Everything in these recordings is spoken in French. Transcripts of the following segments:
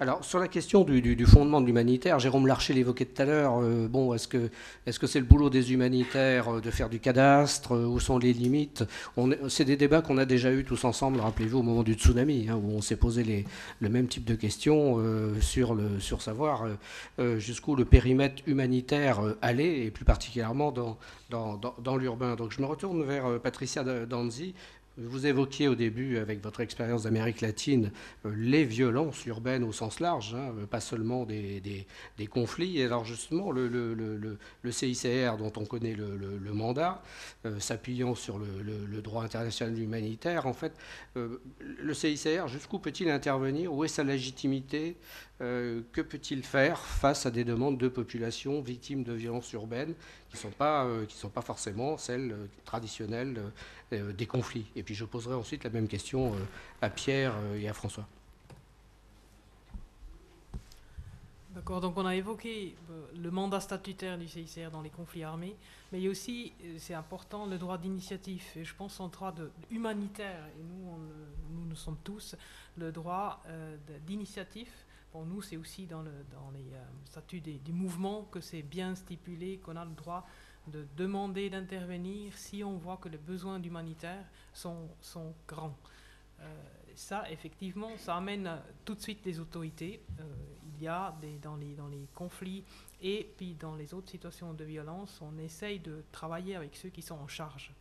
Alors, sur la question du fondement de l'humanitaire, Jérôme Larcher l'évoquait tout à l'heure. Bon, est-ce que c'est le boulot des humanitaires de faire du cadastre? Où sont les limites? C'est des débats qu'on a déjà eus tous ensemble, rappelez-vous, au moment du tsunami, hein, où on s'est posé le même type de questions sur savoir jusqu'où le périmètre humanitaire allait, et plus particulièrement dans l'urbain. Donc, je me retourne vers Patricia Danzi. Vous évoquiez au début, avec votre expérience d'Amérique latine, les violences urbaines au sens large, hein, pas seulement des conflits. Et alors justement, le CICR, dont on connaît le mandat, s'appuyant sur le droit international humanitaire, en fait, le CICR, jusqu'où peut-il intervenir? Où est sa légitimité? Que peut-il faire face à des demandes de populations victimes de violences urbaines qui sont pas forcément celles traditionnelles des conflits? Et puis je poserai ensuite la même question à Pierre et à François. D'accord, donc on a évoqué le mandat statutaire du CICR dans les conflits armés, mais il y a aussi, c'est important, le droit d'initiative. Et je pense en droit humanitaire, et nous sommes tous, le droit d'initiative. Pour nous, c'est aussi dans les statuts du mouvement que c'est bien stipulé qu'on a le droit de demander d'intervenir si on voit que les besoins humanitaires sont grands. Ça, effectivement, ça amène tout de suite les autorités. Il y a dans les conflits et puis dans les autres situations de violence, on essaye de travailler avec ceux qui sont en charge.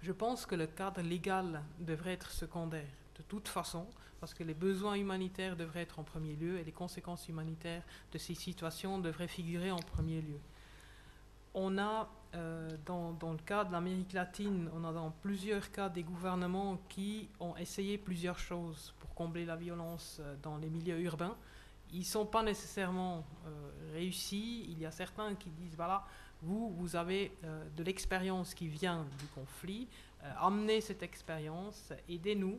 Je pense que le cadre légal devrait être secondaire, de toute façon, parce que les besoins humanitaires devraient être en premier lieu et les conséquences humanitaires de ces situations devraient figurer en premier lieu. On a, dans le cas de l'Amérique latine, on a dans plusieurs cas des gouvernements qui ont essayé plusieurs choses pour combler la violence dans les milieux urbains. Ils ne sont pas nécessairement réussis. Il y a certains qui disent, voilà, vous avez de l'expérience qui vient du conflit, amenez cette expérience, aidez-nous,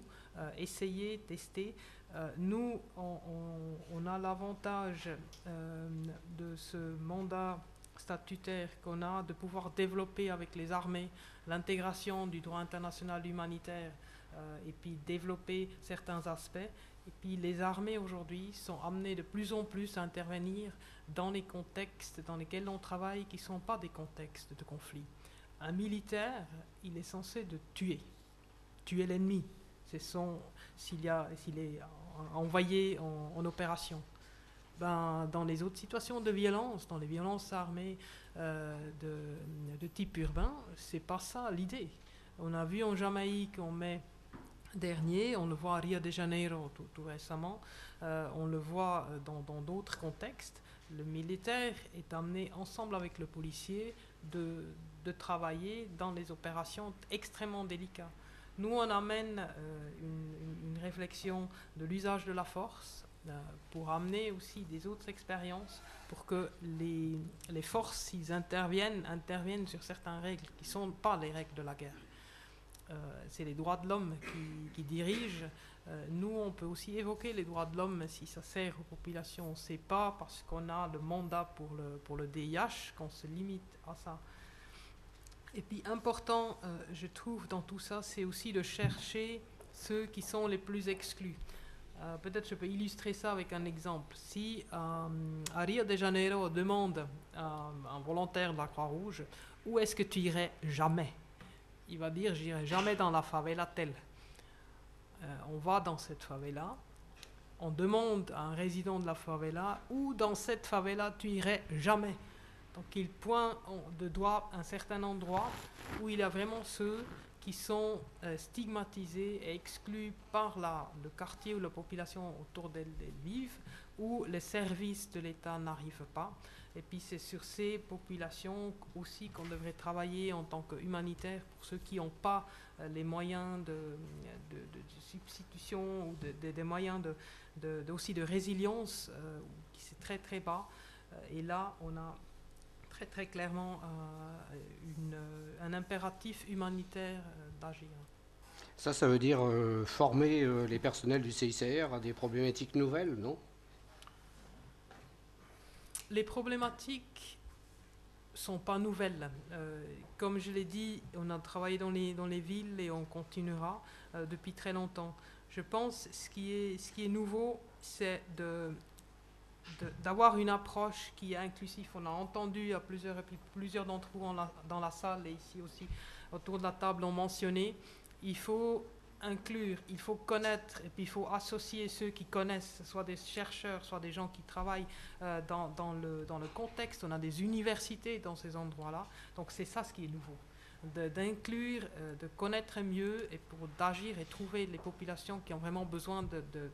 essayez, testez. Nous, on a l'avantage de ce mandat statutaire qu'on a, de pouvoir développer avec les armées l'intégration du droit international humanitaire et puis développer certains aspects. Et puis les armées aujourd'hui sont amenées de plus en plus à intervenir dans les contextes dans lesquels on travaille qui ne sont pas des contextes de conflit. Un militaire, il est censé de tuer l'ennemi. S'il est envoyé en opération. Dans les autres situations de violence, dans les violences armées de type urbain, c'est pas ça l'idée. On a vu en Jamaïque en mai dernier, on le voit à Rio de Janeiro tout récemment, on le voit dans d'autres contextes. Le militaire est amené ensemble avec le policier de travailler dans les opérations extrêmement délicates. Nous, on amène une réflexion de l'usage de la force pour amener aussi des autres expériences pour que les forces, s'ils interviennent sur certaines règles qui ne sont pas les règles de la guerre. C'est les droits de l'homme qui dirigent. Nous, on peut aussi évoquer les droits de l'homme si ça sert aux populations. On ne sait pas parce qu'on a le mandat pour le DIH qu'on se limite à ça. Et puis important, je trouve, dans tout ça, c'est aussi de chercher ceux qui sont les plus exclus. Peut-être je peux illustrer ça avec un exemple. Si à Rio de Janeiro on demande à un volontaire de la Croix-Rouge où est-ce que tu irais jamais, il va dire j'irai jamais dans la favela telle. On va dans cette favela, on demande à un résident de la favela où dans cette favela tu irais jamais. Donc il pointe de doigt un certain endroit où il y a vraiment ceux qui sont stigmatisés et exclus par le quartier ou la population autour d'elles vivent, où les services de l'État n'arrivent pas. Et puis c'est sur ces populations aussi qu'on devrait travailler en tant qu'humanitaire pour ceux qui n'ont pas les moyens de substitution ou des moyens aussi de résilience qui c'est très très bas. Et là, on a très très clairement un impératif humanitaire d'agir. Ça veut dire former les personnels du CICR à des problématiques nouvelles, non? Les problématiques sont pas nouvelles. Comme je l'ai dit, on a travaillé dans les villes et on continuera depuis très longtemps. Je pense ce qui est nouveau, c'est d'avoir une approche qui est inclusive. On a entendu à plusieurs d'entre vous dans la salle et ici aussi autour de la table ont mentionné, il faut inclure, il faut connaître et puis il faut associer ceux qui connaissent, soit des chercheurs, soit des gens qui travaillent dans le contexte. On a des universités dans ces endroits-là, donc c'est ça ce qui est nouveau. D'inclure, de connaître mieux et pour d'agir et trouver les populations qui ont vraiment besoin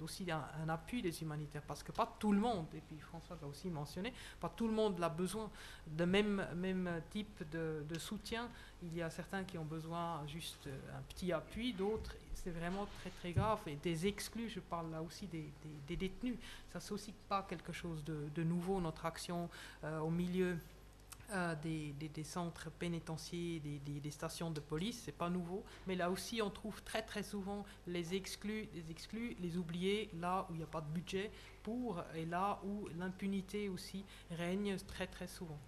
aussi un appui des humanitaires, parce que pas tout le monde, et puis François l'a aussi mentionné, pas tout le monde a besoin de même type de soutien. Il y a certains qui ont besoin juste un petit appui, d'autres c'est vraiment très très grave, et des exclus, je parle là aussi des détenus, ça c'est aussi pas quelque chose de nouveau, notre action au milieu des centres pénitentiaires, des stations de police, c'est pas nouveau, mais là aussi on trouve très très souvent les exclus, les oubliés, là où il n'y a pas de budget et là où l'impunité aussi règne très très souvent.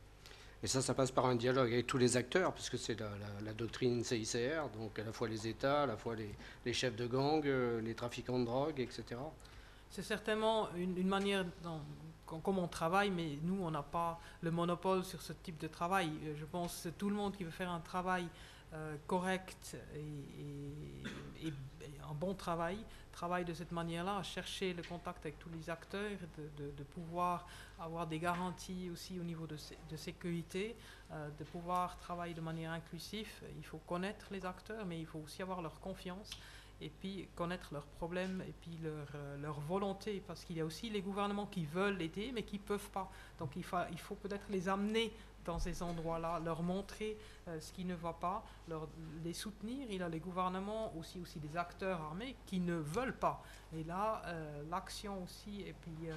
Et ça passe par un dialogue avec tous les acteurs, puisque c'est la doctrine CICR, donc à la fois les États, à la fois les chefs de gang, les trafiquants de drogue, etc. C'est certainement une manière comme on travaille, mais nous, on n'a pas le monopole sur ce type de travail. Je pense que tout le monde qui veut faire un travail correct et un bon travail de cette manière-là, à chercher le contact avec tous les acteurs, de pouvoir avoir des garanties aussi au niveau de sécurité, de pouvoir travailler de manière inclusive. Il faut connaître les acteurs, mais il faut aussi avoir leur confiance et puis connaître leurs problèmes et puis leur volonté, parce qu'il y a aussi les gouvernements qui veulent aider mais qui ne peuvent pas. Donc il faut peut-être les amener dans ces endroits-là, leur montrer ce qui ne va pas, les soutenir. Il y a les gouvernements, aussi des acteurs armés qui ne veulent pas. Et là, l'action aussi, et puis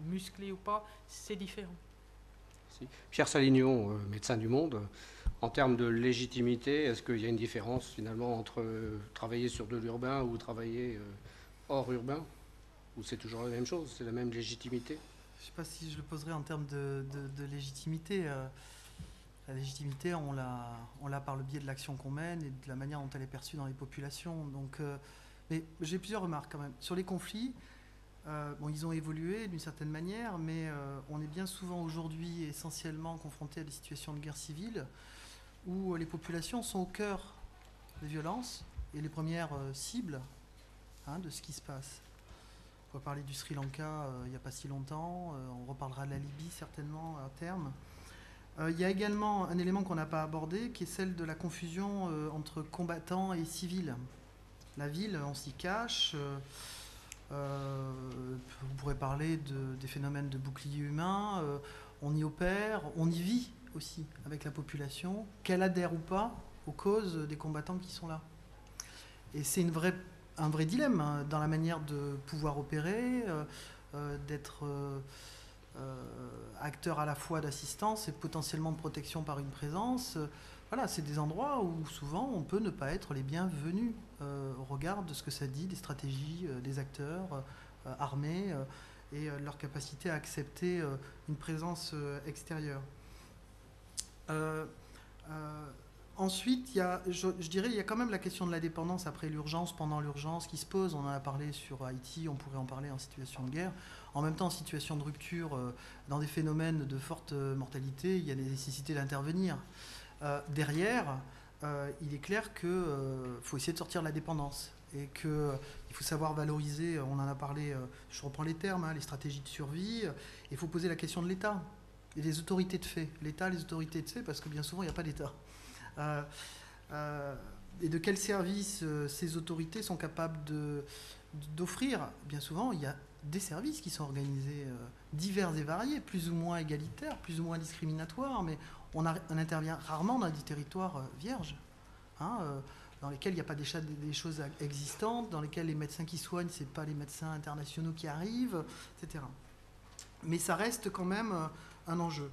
musclée ou pas, c'est différent. Pierre Salignon, médecin du Monde, en termes de légitimité, est-ce qu'il y a une différence finalement entre travailler sur de l'urbain ou travailler hors urbain? Ou c'est toujours la même chose, c'est la même légitimité? Je ne sais pas si je le poserai en termes de légitimité. La légitimité, on l'a par le biais de l'action qu'on mène et de la manière dont elle est perçue dans les populations. Donc, mais j'ai plusieurs remarques quand même. Sur les conflits, ils ont évolué d'une certaine manière, mais on est bien souvent aujourd'hui essentiellement confronté à des situations de guerre civile où les populations sont au cœur des violences et les premières cibles de ce qui se passe. On va parler du Sri Lanka il n'y a pas si longtemps, on reparlera de la Libye certainement à terme. Il y a également un élément qu'on n'a pas abordé qui est celle de la confusion entre combattants et civils. La ville, on s'y cache. Vous pourrez parler des phénomènes de bouclier humain. On y opère, on y vit aussi avec la population, qu'elle adhère ou pas aux causes des combattants qui sont là. Et c'est un vrai dilemme dans la manière de pouvoir opérer, d'être acteur à la fois d'assistance et potentiellement de protection par une présence. Voilà, c'est des endroits où souvent on peut ne pas être les bienvenus au regard de ce que ça dit des stratégies des acteurs armés et leur capacité à accepter une présence extérieure. Ensuite, je dirais il y a quand même la question de la dépendance après l'urgence, pendant l'urgence qui se pose. On en a parlé sur Haïti, on pourrait en parler en situation de guerre. En même temps, en situation de rupture, dans des phénomènes de forte mortalité, il y a la nécessité d'intervenir. Derrière, il est clair qu'il faut essayer de sortir de la dépendance et qu'il faut savoir valoriser, on en a parlé, je reprends les termes, les stratégies de survie. Il faut poser la question de l'État et des autorités de fait. L'État, les autorités de fait, parce que bien souvent, il n'y a pas d'État. Et de quels services ces autorités sont capables d'offrir. Bien souvent, il y a des services qui sont organisés divers et variés, plus ou moins égalitaires, plus ou moins discriminatoires, mais on intervient rarement dans des territoires vierges, dans lesquels il n'y a pas des choses existantes, dans lesquels les médecins qui soignent, ce n'est pas les médecins internationaux qui arrivent, etc. Mais ça reste quand même un enjeu.